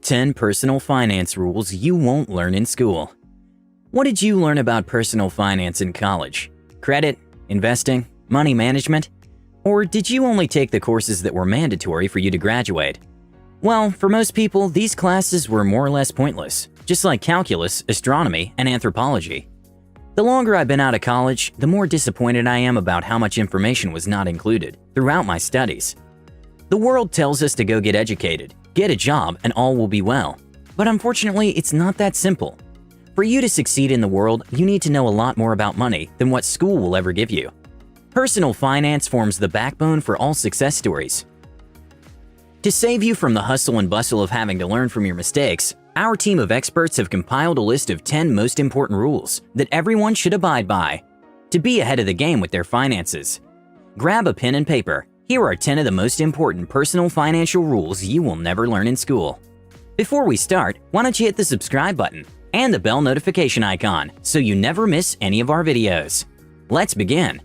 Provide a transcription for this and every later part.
10 Personal Finance Rules You Won't Learn in School. What did you learn about personal finance in college? Credit, investing, money management? Or did you only take the courses that were mandatory for you to graduate? Well, for most people, these classes were more or less pointless, just like calculus, astronomy, and anthropology. The longer I've been out of college, the more disappointed I am about how much information was not included throughout my studies. The world tells us to go get educated, get a job, and all will be well. But unfortunately, it's not that simple. For you to succeed in the world, you need to know a lot more about money than what school will ever give you. Personal finance forms the backbone for all success stories. To save you from the hustle and bustle of having to learn from your mistakes, our team of experts have compiled a list of 10 most important rules that everyone should abide by to be ahead of the game with their finances. Grab a pen and paper. Here are 10 of the most important personal financial rules you will never learn in school. Before we start, why don't you hit the subscribe button and the bell notification icon so you never miss any of our videos. Let's begin.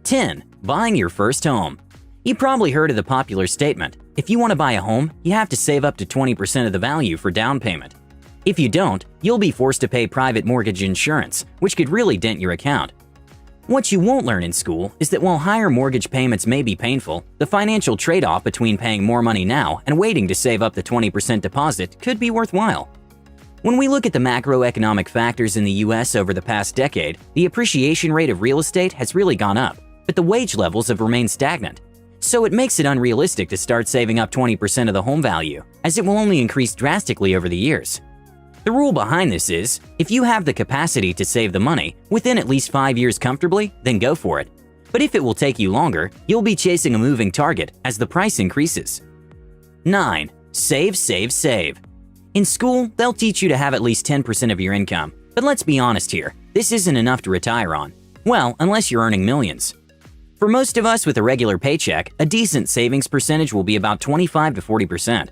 10. Buying your first home. You probably heard of the popular statement, if you want to buy a home, you have to save up to 20% of the value for down payment. If you don't, you'll be forced to pay private mortgage insurance, which could really dent your account. What you won't learn in school is that while higher mortgage payments may be painful, the financial trade-off between paying more money now and waiting to save up the 20% deposit could be worthwhile. When we look at the macroeconomic factors in the US over the past decade, the appreciation rate of real estate has really gone up, but the wage levels have remained stagnant. So it makes it unrealistic to start saving up 20% of the home value, as it will only increase drastically over the years. The rule behind this is, if you have the capacity to save the money within at least 5 years comfortably, then go for it. But if it will take you longer, you'll be chasing a moving target as the price increases. 9. Save, save, save. In school, they'll teach you to have at least 10% of your income. But let's be honest here, this isn't enough to retire on. Well, unless you're earning millions. For most of us with a regular paycheck, a decent savings percentage will be about 25 to 40%.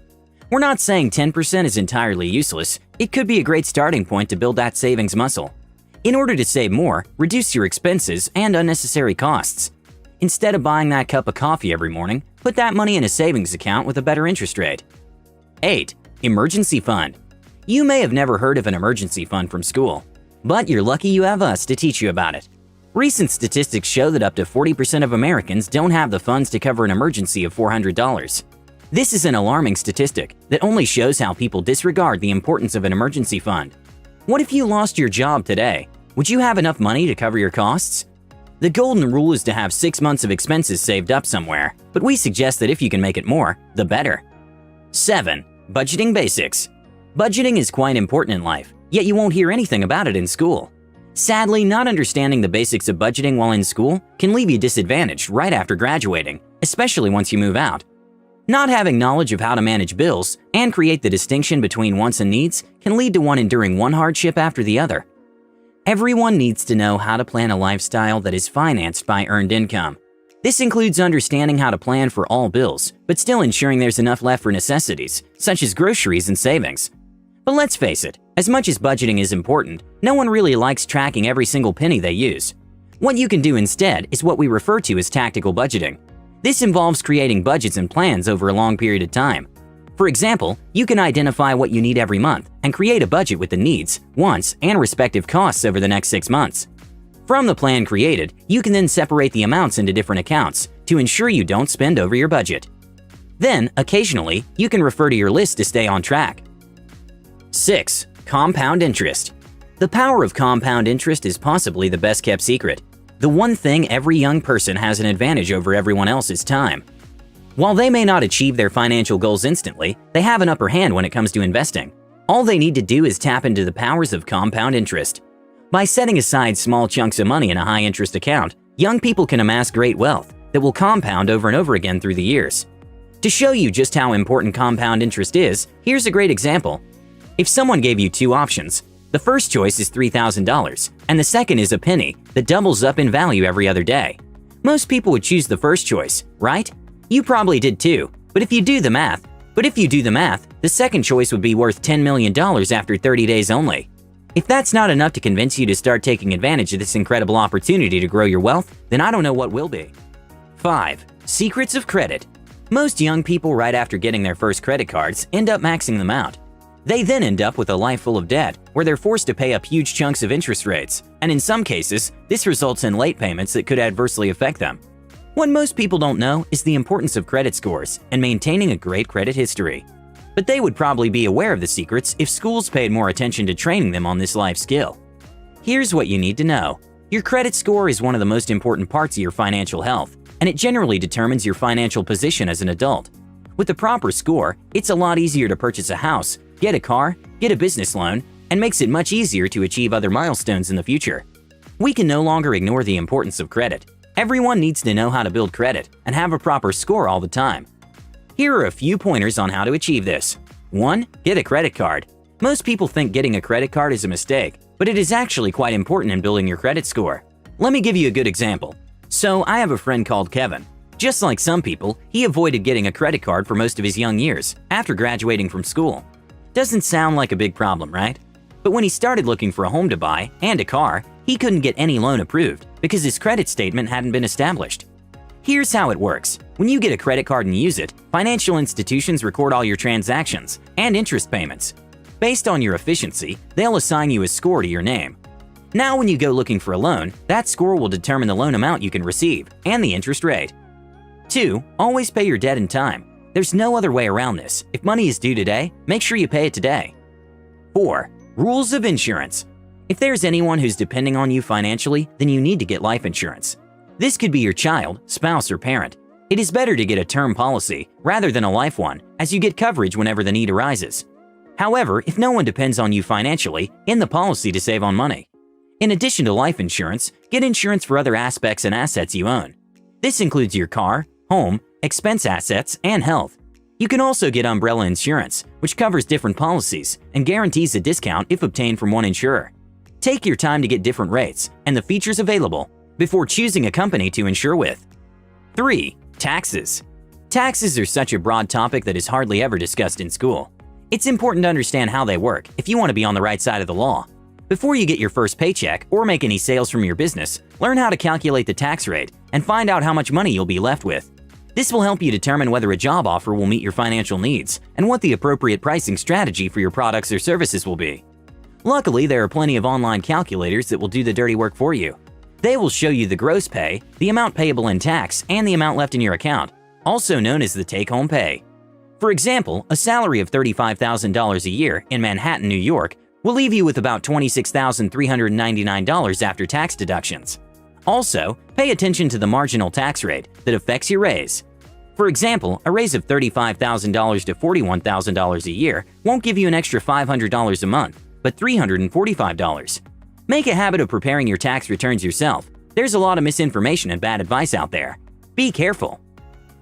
We're not saying 10% is entirely useless. It could be a great starting point to build that savings muscle. In order to save more, reduce your expenses and unnecessary costs. Instead of buying that cup of coffee every morning, put that money in a savings account with a better interest rate. 8. Emergency fund. You may have never heard of an emergency fund from school, but you're lucky you have us to teach you about it. Recent statistics show that up to 40% of Americans don't have the funds to cover an emergency of $400. This is an alarming statistic that only shows how people disregard the importance of an emergency fund. What if you lost your job today? Would you have enough money to cover your costs? The golden rule is to have 6 months of expenses saved up somewhere, but we suggest that if you can make it more, the better. 7. Budgeting basics. Budgeting is quite important in life, yet you won't hear anything about it in school. Sadly, not understanding the basics of budgeting while in school can leave you disadvantaged right after graduating, especially once you move out. Not having knowledge of how to manage bills and create the distinction between wants and needs can lead to one enduring one hardship after the other. Everyone needs to know how to plan a lifestyle that is financed by earned income. This includes understanding how to plan for all bills, but still ensuring there's enough left for necessities, such as groceries and savings. But let's face it, as much as budgeting is important, no one really likes tracking every single penny they use. What you can do instead is what we refer to as tactical budgeting. This involves creating budgets and plans over a long period of time. For example, you can identify what you need every month and create a budget with the needs, wants, and respective costs over the next 6 months. From the plan created, you can then separate the amounts into different accounts to ensure you don't spend over your budget. Then, occasionally, you can refer to your list to stay on track. 6. Compound interest. The power of compound interest is possibly the best-kept secret. The one thing every young person has an advantage over everyone else is time. While they may not achieve their financial goals instantly, they have an upper hand when it comes to investing. All they need to do is tap into the powers of compound interest. By setting aside small chunks of money in a high-interest account, young people can amass great wealth that will compound over and over again through the years. To show you just how important compound interest is, here's a great example. If someone gave you 2 options, the first choice is $3,000, and the second is a penny that doubles up in value every other day. Most people would choose the first choice, right? You probably did too, but if you do the math, the second choice would be worth $10 million after 30 days only. If that's not enough to convince you to start taking advantage of this incredible opportunity to grow your wealth, then I don't know what will be. 5. Secrets of credit. Most young people right after getting their first credit cards end up maxing them out. They then end up with a life full of debt, where they're forced to pay up huge chunks of interest rates, and in some cases, this results in late payments that could adversely affect them. What most people don't know is the importance of credit scores and maintaining a great credit history. But they would probably be aware of the secrets if schools paid more attention to training them on this life skill. Here's what you need to know. Your credit score is one of the most important parts of your financial health, and it generally determines your financial position as an adult. With the proper score, it's a lot easier to purchase a house, get a car, get a business loan, and makes it much easier to achieve other milestones in the future. We can no longer ignore the importance of credit. Everyone needs to know how to build credit and have a proper score all the time. Here are a few pointers on how to achieve this. 1. Get a credit card. Most people think getting a credit card is a mistake, but it is actually quite important in building your credit score. Let me give you a good example. So, I have a friend called Kevin. Just like some people, he avoided getting a credit card for most of his young years after graduating from school. Doesn't sound like a big problem, right? But when he started looking for a home to buy and a car, he couldn't get any loan approved because his credit statement hadn't been established. Here's how it works. When you get a credit card and use it, financial institutions record all your transactions and interest payments. Based on your efficiency, they'll assign you a score to your name. Now when you go looking for a loan, that score will determine the loan amount you can receive and the interest rate. 2. Always pay your debt in time. There's no other way around this. If money is due today, make sure you pay it today. 4. Rules of insurance. If there's anyone who's depending on you financially, then you need to get life insurance. This could be your child, spouse, or parent. It is better to get a term policy rather than a life one, as you get coverage whenever the need arises. However, if no one depends on you financially, end the policy to save on money. In addition to life insurance, get insurance for other aspects and assets you own. This includes your car, home, expense assets, and health. You can also get umbrella insurance, which covers different policies and guarantees a discount if obtained from one insurer. Take your time to get different rates and the features available before choosing a company to insure with. 3. Taxes. Taxes are such a broad topic that is hardly ever discussed in school. It's important to understand how they work if you want to be on the right side of the law. Before you get your first paycheck or make any sales from your business, learn how to calculate the tax rate and find out how much money you'll be left with. This will help you determine whether a job offer will meet your financial needs and what the appropriate pricing strategy for your products or services will be. Luckily, there are plenty of online calculators that will do the dirty work for you. They will show you the gross pay, the amount payable in tax, and the amount left in your account, also known as the take-home pay. For example, a salary of $35,000 a year in Manhattan, New York will leave you with about $26,399 after tax deductions. Also, pay attention to the marginal tax rate that affects your raise. For example, a raise of $35,000 to $41,000 a year won't give you an extra $500 a month, but $345. Make a habit of preparing your tax returns yourself. There's a lot of misinformation and bad advice out there. Be careful.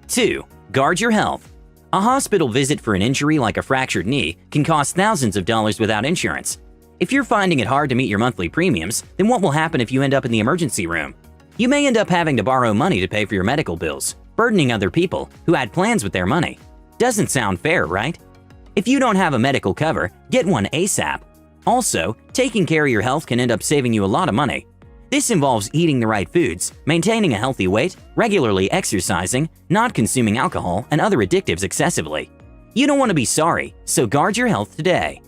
2. Guard your health. A hospital visit for an injury like a fractured knee can cost thousands of dollars without insurance. If you're finding it hard to meet your monthly premiums, then what will happen if you end up in the emergency room? You may end up having to borrow money to pay for your medical bills, burdening other people who had plans with their money. Doesn't sound fair, right? If you don't have a medical cover, get one ASAP. Also, taking care of your health can end up saving you a lot of money. This involves eating the right foods, maintaining a healthy weight, regularly exercising, not consuming alcohol and other addictives excessively. You don't want to be sorry, so guard your health today.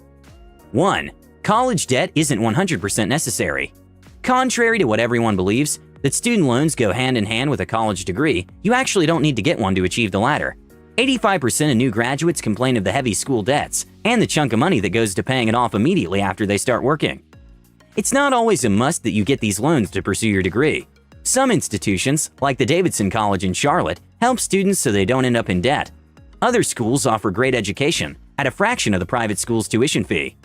1. College debt isn't 100% necessary. Contrary to what everyone believes, that student loans go hand in hand with a college degree, you actually don't need to get one to achieve the latter. 85% of new graduates complain of the heavy school debts and the chunk of money that goes to paying it off immediately after they start working. It's not always a must that you get these loans to pursue your degree. Some institutions, like the Davidson College in Charlotte, help students so they don't end up in debt. Other schools offer great education at a fraction of the private school's tuition fee.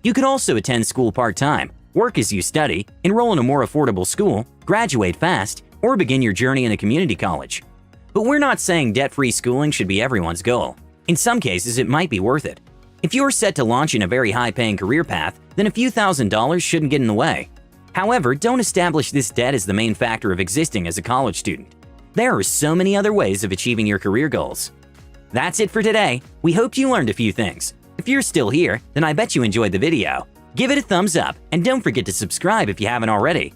You could also attend school part-time, work as you study, enroll in a more affordable school, graduate fast, or begin your journey in a community college. But we're not saying debt-free schooling should be everyone's goal. In some cases, it might be worth it. If you're set to launch in a very high-paying career path, then a few $1,000s shouldn't get in the way. However, don't establish this debt as the main factor of existing as a college student. There are so many other ways of achieving your career goals. That's it for today. We hope you learned a few things. If you're still here, then I bet you enjoyed the video. Give it a thumbs up and don't forget to subscribe if you haven't already.